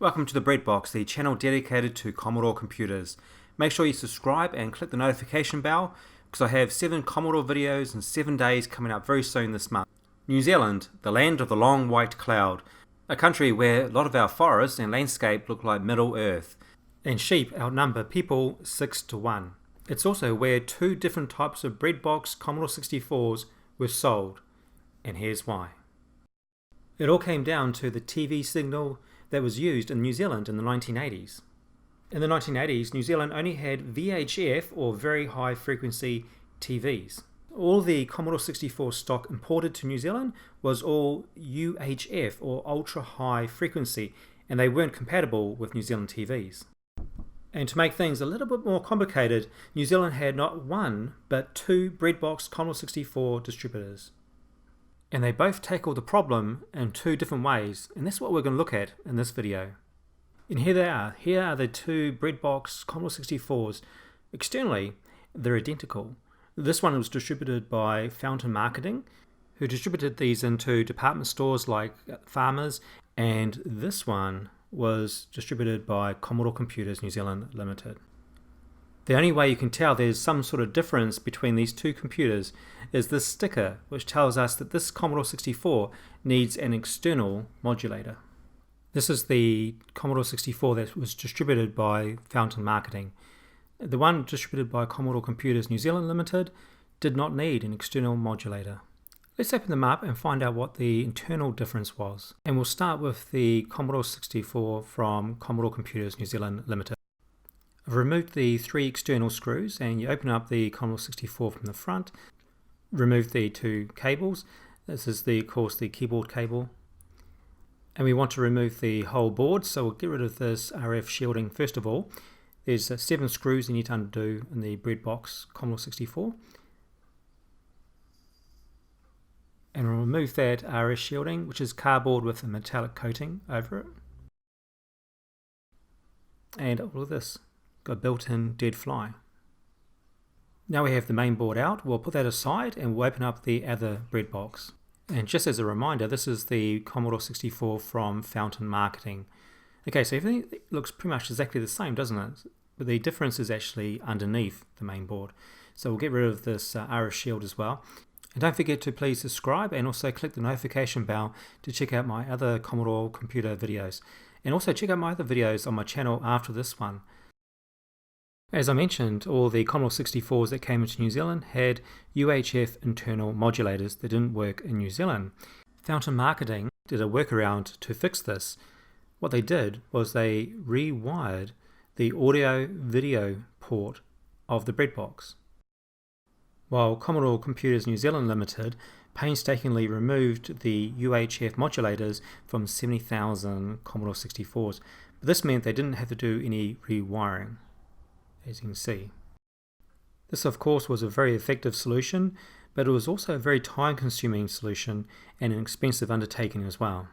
Welcome to the Breadbox, the channel dedicated to Commodore computers. Make sure you subscribe and click the notification bell because I have 7 Commodore videos in 7 days coming up very soon this month. New Zealand, the land of the long white cloud, a country where a lot of our forests and landscape look like Middle Earth, and sheep outnumber people 6 to 1. It's also where 2 different types of Breadbox Commodore 64s were sold, and here's why. It all came down to the TV signal that was used in New Zealand in the 1980s. In the 1980s, New Zealand only had VHF or very high frequency TVs. All the Commodore 64 stock imported to New Zealand was all UHF or ultra high frequency, and they weren't compatible with New Zealand TVs. And to make things a little bit more complicated, New Zealand had not one but 2 Breadbox Commodore 64 distributors. And they both tackled the problem in 2 different ways, and that's what we're going to look at in this video. And here they are. Here are the 2 Breadbox Commodore 64s. Externally, they're identical. This one was distributed by Fountain Marketing, who distributed these into department stores like Farmers, and this one was distributed by Commodore Computers New Zealand Limited. The only way you can tell there's some sort of difference between these 2 computers is this sticker, which tells us that this Commodore 64 needs an external modulator. This is the Commodore 64 that was distributed by Fountain Marketing. The one distributed by Commodore Computers New Zealand Limited did not need an external modulator. Let's open them up and find out what the internal difference was. And we'll start with the Commodore 64 from Commodore Computers New Zealand Limited. I've removed the 3 external screws, and you open up the Commodore 64 from the front, remove the 2 cables. This is of course the keyboard cable, and we want to remove the whole board, so we'll get rid of this RF shielding first of all. There's 7 screws you need to undo in the Breadbox Commodore 64, and we'll remove that RF shielding, which is cardboard with a metallic coating over it. And all of this got built-in dead fly. Now we have the main board out. We'll put that aside and we'll open up the other Breadbox. And just as a reminder, this is the Commodore 64 from Fountain Marketing. Okay, so everything looks pretty much exactly the same, doesn't it? But the difference is actually underneath the main board. So we'll get rid of this RF shield as well. And don't forget to please subscribe and also click the notification bell to check out my other Commodore computer videos. And also check out my other videos on my channel after this one. As I mentioned, all the Commodore 64s that came into New Zealand had UHF internal modulators that didn't work in New Zealand. Fountain Marketing did a workaround to fix this. What they did was they rewired the audio-video port of the Breadbox, while Commodore Computers New Zealand Limited painstakingly removed the UHF modulators from 70,000 Commodore 64s. But this meant they didn't have to do any rewiring, as you can see. This of course was a very effective solution, but it was also a very time-consuming solution and an expensive undertaking as well.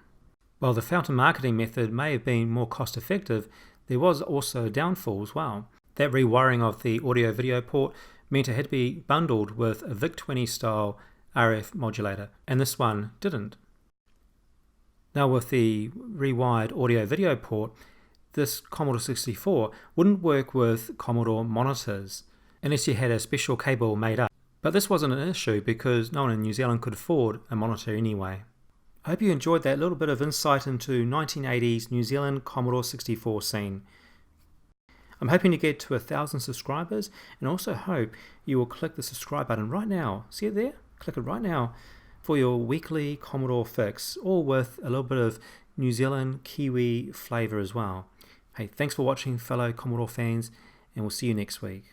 While the Fountain Marketing method may have been more cost-effective, there was also a downfall as well. That rewiring of the audio-video port meant it had to be bundled with a VIC-20 style RF modulator, and this one didn't. Now with the rewired audio-video port, this Commodore 64 wouldn't work with Commodore monitors unless you had a special cable made up. But this wasn't an issue because no one in New Zealand could afford a monitor anyway. I hope you enjoyed that little bit of insight into 1980s New Zealand Commodore 64 scene. I'm hoping to get to 1,000 subscribers, and also hope you will click the subscribe button right now. See it there? Click it right now for your weekly Commodore fix, all with a little bit of New Zealand Kiwi flavour as well. Hey, thanks for watching, fellow Commodore fans, and we'll see you next week.